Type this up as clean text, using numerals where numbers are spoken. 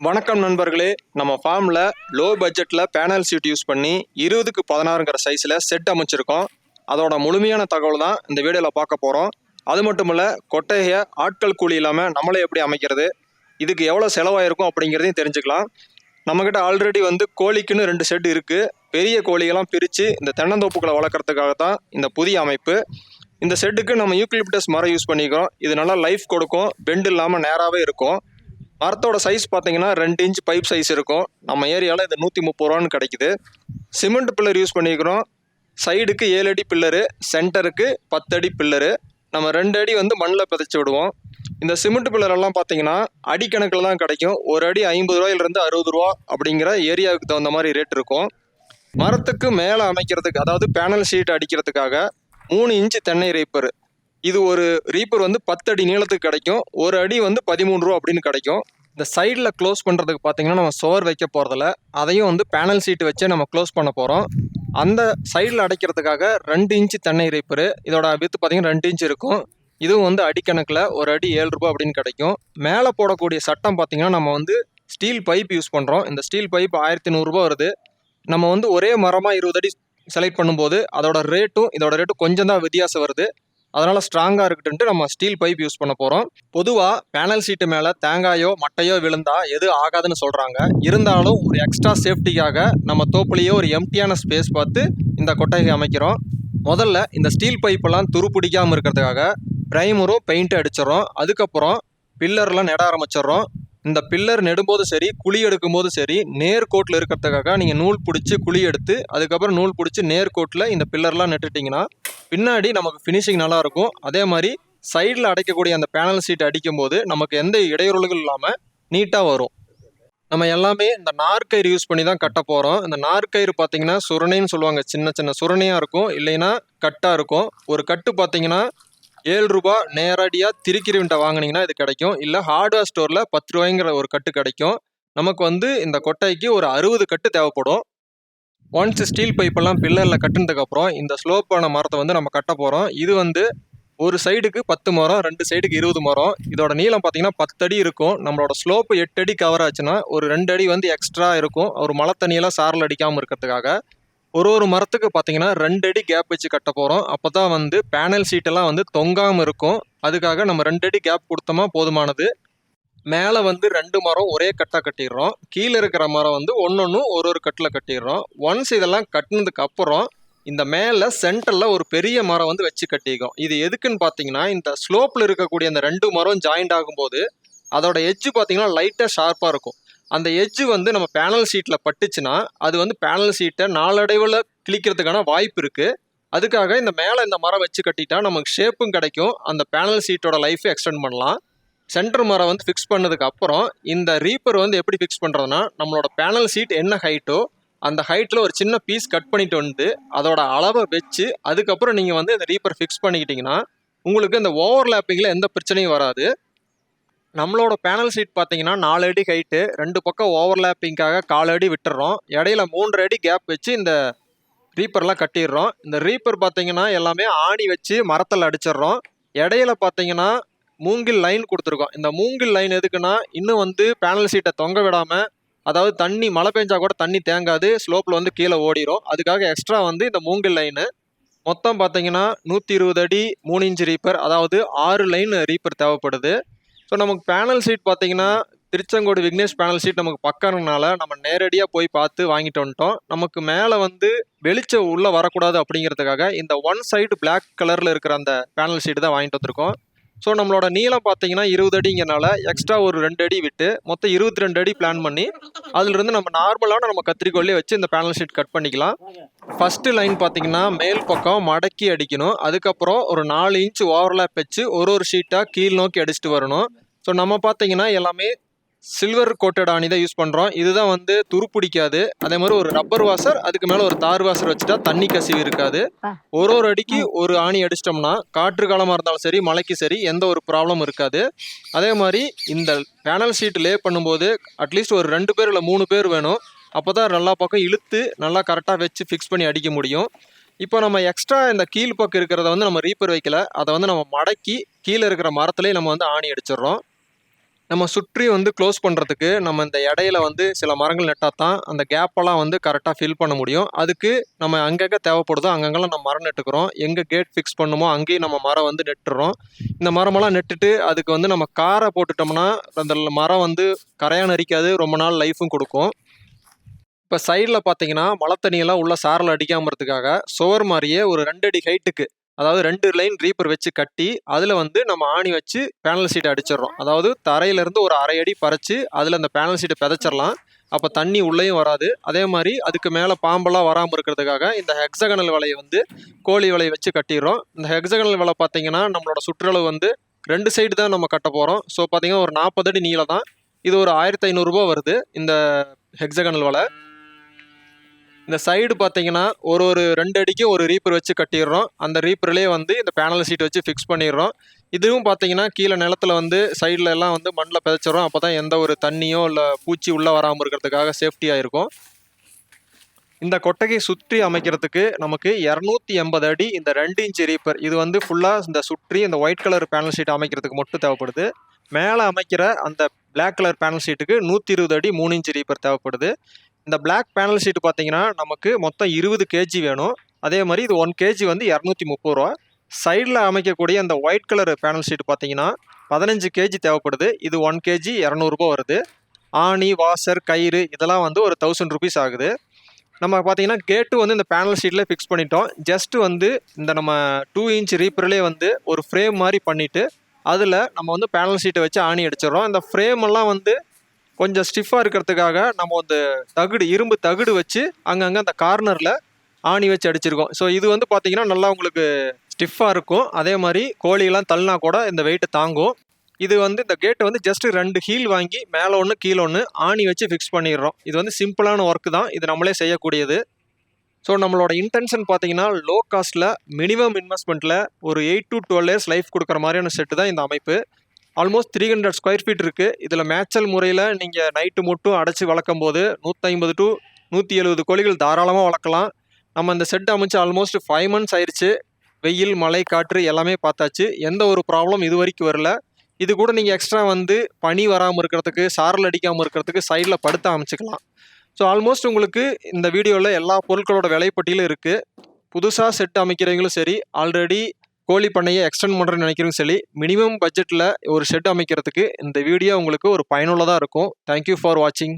வணக்கம் நண்பர்களே, நம்ம ஃபார்மில் லோ பட்ஜெட்டில் பேனல் சீட் யூஸ் பண்ணி 20க்கு 16ங்கிற சைஸில் செட் அமைச்சிருக்கோம். அதோட முழுமையான தகவல் தான் இந்த வீடியோவில் பார்க்க போகிறோம். அது மட்டும் இல்லை, கொட்டையை ஆட்கள் கூலி இல்லாமல் நம்மளே எப்படி அமைக்கிறது, இதுக்கு எவ்வளோ செலவாயிருக்கும் அப்படிங்கிறதையும் தெரிஞ்சுக்கலாம். நம்மக்கிட்ட ஆல்ரெடி கோழிக்குன்னு 2 செட் இருக்குது. பெரிய கோழிகள்லாம் பிரித்து இந்த தென்னந்தோப்புக்களை வளர்க்குறதுக்காக தான் இந்த புதிய அமைப்பு. இந்த செட்டுக்கு நம்ம யூக்கலிப்டஸ் மரம் யூஸ் பண்ணிக்கிறோம். இது நல்லா லைஃப் கொடுக்கும், பெண்ட் இல்லாமல் நேராகவே இருக்கும். மரத்தோட சைஸ் பார்த்தீங்கன்னா 2 இன்ச் பைப் சைஸ் இருக்கும். நம்ம ஏரியாவில் இது 130 ரூபான்னு கிடைக்குது. சிமெண்ட் பில்லர் யூஸ் பண்ணிக்கிறோம். சைடுக்கு 7 அடி பில்லரு, சென்டருக்கு 10 அடி பில்லரு. நம்ம 2 அடி மண்ணில் பிதைச்சி விடுவோம். இந்த சிமெண்ட் பில்லரெல்லாம் பார்த்தீங்கன்னா அடிக்கணக்கில் தான் கிடைக்கும். ஒரு அடி 50 ரூபாயிலிருந்து 60 ரூபா அப்படிங்கிற ஏரியாவுக்கு தகுந்த மாதிரி ரேட் இருக்கும். மரத்துக்கு மேலே அமைக்கிறதுக்கு, அதாவது பேனல் ஷீட் அடிக்கிறதுக்காக 3 இன்ச்சு தென்னை ரீப்பர். இது ஒரு ரீப்பர் 10 அடி நீளத்துக்கு கிடைக்கும். ஒரு அடி 13 ரூபா அப்படின்னு கிடைக்கும். இந்த சைடில் க்ளோஸ் பண்ணுறதுக்கு பார்த்தீங்கன்னா நம்ம சோர் வைக்க போகிறதில்ல, அதையும் பேனல் சீட்டு வச்சே நம்ம க்ளோஸ் பண்ண போகிறோம். அந்த சைடில் அடைக்கிறதுக்காக 2 இன்ச்சு தென்னை ரீப்பரு. இதோட வித்து பார்த்தீங்கன்னா 2 இன்ச் இருக்கும். இதுவும் அடிக்கணக்கில் ஒரு அடி 7 ரூபா அப்படின்னு கிடைக்கும். மேலே போடக்கூடிய சட்டம் பார்த்தீங்கன்னா நம்ம ஸ்டீல் பைப் யூஸ் பண்ணுறோம். இந்த ஸ்டீல் பைப் 1100 ரூபா வருது. நம்ம ஒரே மரமாக 20 அடி செலக்ட் பண்ணும்போது அதோட ரேட்டும் கொஞ்சம் தான் வித்தியாசம் வருது. அதனால் ஸ்ட்ராங்காக இருக்குன்ட்டு நம்ம ஸ்டீல் பைப் யூஸ் பண்ண போகிறோம். பொதுவாக பேனல் சீட்டு மேலே தேங்காயோ மட்டையோ விழுந்தா எது ஆகாதுன்னு சொல்கிறாங்க. இருந்தாலும் ஒரு எக்ஸ்ட்ரா சேஃப்டிக்காக நம்ம தோப்புலேயே ஒரு எம்டியான ஸ்பேஸ் பார்த்து இந்த கொட்டகை அமைக்கிறோம். முதல்ல இந்த ஸ்டீல் பைப்பெல்லாம் துரு பிடிக்காமல் இருக்கிறதுக்காக ப்ரைமரும் பெயிண்ட்டு அடிச்சிடறோம். அதுக்கப்புறம் பில்லர்லாம் நட ஆரம்பிச்சிடுறோம். இந்த பில்லர் நெடும்போது சரி, குழி எடுக்கும்போது சரி, நேர்கோட்டில் இருக்கிறதுக்காக நீங்கள் நூல் பிடிச்சி குழி எடுத்து அதுக்கப்புறம் நூல் பிடிச்சி நேர்கோட்டில் இந்த பில்லர்லாம் நட்டுட்டிங்கன்னா பின்னாடி நமக்கு ஃபினிஷிங் நல்லாயிருக்கும். அதே மாதிரி சைடில் அடைக்கக்கூடிய அந்த பேனல் சீட் அடிக்கும்போது நமக்கு எந்த இடையூறுகளும் இல்லாமல் நீட்டாக வரும். நம்ம எல்லாமே இந்த நார்கயிறு யூஸ் பண்ணி தான் கட்ட போகிறோம். இந்த நார்கயிறு பார்த்தீங்கன்னா சுரணைன்னு சொல்லுவாங்க. சின்ன சின்ன சுரணையாக இருக்கும், இல்லைன்னா கட்டாக இருக்கும். ஒரு கட்டு பார்த்தீங்கன்னா 7 ரூபா. நேரடியாக திரிக்கிறவன்ட்ட வாங்கினீங்கன்னா இது கிடைக்கும். இல்லை ஹார்ட்வேர் ஸ்டோரில் 10 ரூபாய்ங்கிற ஒரு கட்டு கிடைக்கும். நமக்கு இந்த கொட்டைக்கு ஒரு 60 கட்டு தேவைப்படும். ஒன்ஸ் ஸ்டீல் பைப்பெல்லாம் பில்லரில் கட்டுனதுக்கப்புறம் இந்த ஸ்லோப்பான மரத்தை நம்ம கட்ட போகிறோம். இது ஒரு சைடுக்கு 10 மரம், 2 சைடுக்கு 20 மரம். இதோட நீளம் பார்த்தீங்கன்னா 10 அடி இருக்கும். நம்மளோட ஸ்லோப்பு 8 அடி கவர் ஆச்சுன்னா ஒரு 2 அடி எக்ஸ்ட்ரா இருக்கும். ஒரு மழை தண்ணியெல்லாம் சாரில் அடிக்காமல் இருக்கிறதுக்காக ஒரு மரத்துக்கு பார்த்தீங்கன்னா 2 அடி கேப் வச்சு கட்ட போகிறோம். அப்போ தான் பேனல் சீட்டெல்லாம் தொங்காமல் இருக்கும். அதுக்காக நம்ம 2 அடி கேப் கொடுத்தோமா போதுமானது. மேலே 2 மரம் ஒரே கட்டாக கட்டிடுறோம். கீழே இருக்கிற மரம் ஒன்று ஒரு கட்டில் கட்டிடுறோம். ஒன்ஸ் இதெல்லாம் கட்டினதுக்கு அப்புறம் இந்த மேலே சென்டரில் ஒரு பெரிய மரம் வச்சு கட்டிக்கும். இது எதுக்குன்னு பார்த்தீங்கன்னா, இந்த ஸ்லோப்பில் இருக்கக்கூடிய அந்த 2 மரம் ஜாயிண்ட் ஆகும்போது அதோட எட்ஜு பார்த்தீங்கன்னா லைட்டாக ஷார்ப்பாக இருக்கும். அந்த எட்ஜு நம்ம பேனல் ஷீட்டில் பட்டுச்சுன்னா அது பேனல் ஷீட்டை நாளடைவில் கிழிக்கிறதுக்கான வாய்ப்பு இருக்குது. அதுக்காக இந்த மேலே இந்த மரம் வச்சு கட்டிட்டா நமக்கு ஷேப்பும் கிடைக்கும். அந்த பேனல் ஷீட்டோட லைஃபை எக்ஸ்டெண்ட் பண்ணலாம். சென்டர் மரம் ஃபிக்ஸ் பண்ணதுக்கு அப்புறம் இந்த ரீப்பர் எப்படி ஃபிக்ஸ் பண்ணுறதுனா, நம்மளோட பேனல் ஷீட் என்ன ஹைட்டோ அந்த ஹைட்டில் ஒரு சின்ன பீஸ் கட் பண்ணிட்டு அதோட அளவை வச்சு அதுக்கப்புறம் நீங்கள் இந்த ரீப்பர் ஃபிக்ஸ் பண்ணிக்கிட்டிங்கன்னா உங்களுக்கு இந்த ஓவர்லேப்பிங்கில் எந்த பிரச்சனையும் வராது. நம்மளோட பேனல் ஷீட் பார்த்தீங்கன்னா 4 அடி ஹைட்டு, 2 பக்கம் ஓவர்லேப்பிங்காக 4 அடி விட்டுறோம். இடையில 3 அடி கேப் வச்சு இந்த ரீப்பர்லாம் கட்டிடுறோம். இந்த ரீப்பர் பார்த்தீங்கன்னா எல்லாமே ஆணி வச்சு மரத்தில் அடிச்சிடுறோம். இடையில பார்த்தீங்கன்னா மூங்கில் லைன் கொடுத்துருக்கோம். இந்த மூங்கில் லைன் எதுக்குன்னா, இன்னும் பேனல் சீட்டை தொங்க விடாமல், அதாவது தண்ணி மழை பெஞ்சா கூட தண்ணி தேங்காது, ஸ்லோப்பில் கீழே ஓடிடும். அதுக்காக எக்ஸ்ட்ரா இந்த மூங்கில் லைனு மொத்தம் பார்த்தீங்கன்னா 120 அடி 3 இன்ச் ரீப்பர், அதாவது 6 லைன் ரீப்பர் தேவைப்படுது. ஸோ நமக்கு பேனல் சீட் பார்த்தீங்கன்னா திருச்செங்கோடு விக்னேஷ் பேனல் சீட் நமக்கு பக்கம்னால நம்ம நேரடியாக போய் பார்த்து வாங்கிட்டு வந்துட்டோம். நமக்கு மேலே வெளிச்சம் உள்ளே வரக்கூடாது அப்படிங்கிறதுக்காக இந்த ஒன் சைடு பிளாக் கலரில் இருக்கிற அந்த பேனல் சீட்டு தான் வாங்கிட்டு வந்திருக்கோம். ஸோ நம்மளோட நீளம் பார்த்தீங்கன்னா 20 அடிங்கிறனால எக்ஸ்ட்ரா ஒரு 2 அடி விட்டு மொத்தம் 22 அடி பிளான் பண்ணி அதுலேருந்து நம்ம நார்மலான நம்ம கத்திரிக்கோல்லே வச்சு இந்த பேனல் ஷீட் கட் பண்ணிக்கலாம். ஃபஸ்ட்டு லைன் பார்த்தீங்கன்னா மேல் பக்கம் மடக்கி அடிக்கணும். அதுக்கப்புறம் ஒரு 4 இன்ச் ஓவர்லேப் வச்சு ஒரு ஷீட்டாக கீழ் நோக்கி அடிச்சுட்டு வரணும். ஸோ நம்ம பார்த்தீங்கன்னா எல்லாமே சில்வர் கோட்டட் ஆணி தான் யூஸ் பண்ணுறோம். இதுதான் துரு பிடிக்காது. அதே மாதிரி ஒரு ரப்பர் வாசர், அதுக்கு மேலே ஒரு தார் வாசர் வச்சுட்டா தண்ணி கசிவு இருக்காது. ஒரு அடிக்கு ஒரு ஆணி அடிச்சிட்டோம்னா காற்று காலமாக இருந்தாலும் சரி, மழைக்கு சரி, எந்த ஒரு ப்ராப்ளமும் இருக்காது. அதே மாதிரி இந்த பேனல் ஷீட் லே பண்ணும்போது அட்லீஸ்ட் ஒரு 2 பேர் இல்லை 3 பேர் வேணும். அப்போ தான் நல்லா பக்கம் இழுத்து நல்லா கரெக்டாக வச்சு ஃபிக்ஸ் பண்ணி அடிக்க முடியும். இப்போ நம்ம எக்ஸ்ட்ரா இந்த கீழ் பக்கம் இருக்கிறத நம்ம ரீப்பர் வைக்கல, அதை நம்ம மடக்கி கீழே இருக்கிற மரத்துலேயே நம்ம ஆணி அடிச்சிடுறோம். நம்ம சுற்றி வந்து க்ளோஸ் பண்ணுறதுக்கு நம்ம இந்த இடையில வந்து சில மரங்கள் நட்டால் தான் அந்த கேப்பெல்லாம் வந்து கரெக்டாக ஃபில் பண்ண முடியும். அதுக்கு நம்ம அங்கங்கே தேவைப்படுதோ அங்கங்கெல்லாம் நம்ம மரம் நட்டுக்கிறோம். எங்கே கேட் ஃபிக்ஸ் பண்ணுமோ அங்கேயும் நம்ம மரம் வந்து நட்டுறோம். இந்த மரமெல்லாம் நட்டுட்டு அதுக்கு வந்து நம்ம காரை போட்டுட்டோம்னா அந்த மரம் வந்து கரையான் அரிக்காது, ரொம்ப நாள் லைஃபும் கொடுக்கும். இப்போ சைடில் பார்த்தீங்கன்னா மழை தண்ணியெல்லாம் உள்ள சாரல் அடிக்காமல் இருக்கிறதுக்காக சுவர் மாதிரியே ஒரு 2 அடி ஹைட்டுக்கு, அதாவது 2 லைன் ரீப்பர் வச்சு கட்டி அதில் வந்து நம்ம ஆணி வச்சு பேனல் சீட்டை அடிச்சிடறோம். அதாவது தரையிலேருந்து ஒரு 1/2 அடி பறிச்சு அதில் அந்த பேனல் சீட்டை பிதைச்சிடலாம். அப்போ தண்ணி உள்ளேயும் வராது. அதே மாதிரி அதுக்கு மேலே பாம்பெல்லாம் வராமல் இருக்கிறதுக்காக இந்த ஹெக்ஸகனல் வலையை வந்து கோழி வலையை வச்சு கட்டிடுறோம். இந்த ஹெக்ஸகனல் வலை பார்த்தீங்கன்னா நம்மளோட சுற்றளவு வந்து 2 சைடு தான் நம்ம கட்ட போகிறோம். ஸோ பார்த்தீங்கன்னா ஒரு 40 அடி நீளம் தான். இது ஒரு 1500 ரூபா வருது இந்த ஹெக்ஸகனல் வலை. இந்த சைடு பார்த்தீங்கன்னா ஒரு 2 அடிக்கு ஒரு ரீப்பர் வச்சு கட்டிடுறோம். அந்த ரீப்பர்லேயே வந்து இந்த பேனல் சீட் வச்சு ஃபிக்ஸ் பண்ணிடுறோம். இதுவும் பார்த்தீங்கன்னா கீழே நிலத்தில் வந்து சைடில் எல்லாம் வந்து மண்ணில் பிதைச்சிடுறோம். அப்போ தான் எந்த ஒரு தண்ணியோ இல்லை பூச்சி உள்ளே வராமல் இருக்கிறதுக்காக சேஃப்டியாக இருக்கும். இந்த கொட்டகை சுற்றி அமைக்கிறதுக்கு நமக்கு 280 அடி இந்த 2 இன்ச் ரீப்பர், இது வந்து ஃபுல்லாக இந்த சுற்றி இந்த ஒயிட் கலர் பேனல் ஷீட் அமைக்கிறதுக்கு மட்டும் தேவைப்படுது. மேலே அமைக்கிற அந்த பிளாக் கலர் பேனல் ஷீட்டுக்கு 120 அடி 3 இன்ச் ரீப்பர் தேவைப்படுது. இந்த பிளாக் பேனல் ஷீட் பார்த்தீங்கன்னா நமக்கு மொத்தம் 20 கேஜி வேணும். அதே மாதிரி இது 1 கேஜி வந்து 230 ரூபா. சைடில் அமைக்கக்கூடிய அந்த ஒயிட் கலர் பேனல் ஷீட் பார்த்தீங்கன்னா 15 கேஜி தேவைப்படுது. இது 1 கேஜி 200 ரூபா வருது. ஆணி, வாசர், கயிறு இதெல்லாம் வந்து ஒரு 1000 ருபீஸ் ஆகுது. நம்ம பார்த்தீங்கன்னா கேட்டு வந்து இந்த பேனல் ஷீட்டில் ஃபிக்ஸ் பண்ணிட்டோம். ஜஸ்ட் வந்து இந்த நம்ம 2 இன்ச் ரீப்பர்லேயே வந்து ஒரு ஃப்ரேம் மாதிரி பண்ணிவிட்டு அதில் நம்ம வந்து பேனல் ஷீட்டை வச்சு ஆணி அடிச்சிடறோம். இந்த ஃப்ரேம் எல்லாம் வந்து கொஞ்சம் ஸ்டிஃபாக இருக்கிறதுக்காக நம்ம வந்து இரும்பு தகுடு வச்சு அங்கங்கே அந்த கார்னரில் ஆணி வச்சு அடிச்சிருக்கோம். ஸோ இது வந்து பார்த்தீங்கன்னா நல்லா உங்களுக்கு ஸ்டிஃபாக இருக்கும். அதே மாதிரி கோழியெல்லாம் தள்ளினா கூட இந்த வெயிட்டு தாங்கும். இது வந்து இந்த கேட்டை வந்து ஜஸ்ட் 2 ஹீல் வாங்கி மேலே ஒன்று கீழே ஒன்று ஆணி வச்சு ஃபிக்ஸ் பண்ணிடுறோம். இது வந்து சிம்பிளான ஒர்க்கு தான், இது நம்மளே செய்யக்கூடியது. ஸோ நம்மளோட இன்டென்ஷன் பார்த்தீங்கன்னா லோ காஸ்ட்டில் மினிமம் இன்வெஸ்ட்மெண்ட்டில் ஒரு 8 to 12 இயர்ஸ் லைஃப் கொடுக்குற மாதிரியான செட்டு தான் இந்த அமைப்பு. ஆல்மோஸ்ட் 300 ஸ்கொயர் ஃபீட் இருக்குது. இதில் மேய்ச்சல் முறையில் நீங்கள் நைட்டு மட்டும் அடைச்சி வளர்க்கும் போது 150 to 170 கோழிகள் தாராளமாக வளர்க்கலாம். நம்ம இந்த செட் அமைச்சு ஆல்மோஸ்ட் 5 months ஆயிடுச்சு. வெயில், மழை, காற்று எல்லாமே பார்த்தாச்சு. எந்த ஒரு ப்ராப்ளம் இது வரைக்கும் வரல. இது கூட நீங்கள் எக்ஸ்ட்ரா வந்து பனி வராமல் இருக்கிறதுக்கு, சாரல் அடிக்காமல் இருக்கிறதுக்கு சைடில் படுத்த அமைச்சிக்கலாம். ஸோ ஆல்மோஸ்ட் உங்களுக்கு இந்த வீடியோவில் எல்லா பொருட்களோட விலைப்பட்டியலும் இருக்குது. புதுசாக செட் அமைக்கிறவங்களும் சரி, ஆல்ரெடி கோழி பண்ணையை எக்ஸ்டெண்ட் பண்ணுறேன்னு நினைக்கிறவங்க சரி, மினிமம் பட்ஜெட்டில் ஒரு ஷெட் அமைக்கிறதுக்கு இந்த வீடியோ உங்களுக்கு ஒரு பயனுள்ளதாக இருக்கும். தேங்க்யூ ஃபார் வாட்சிங்.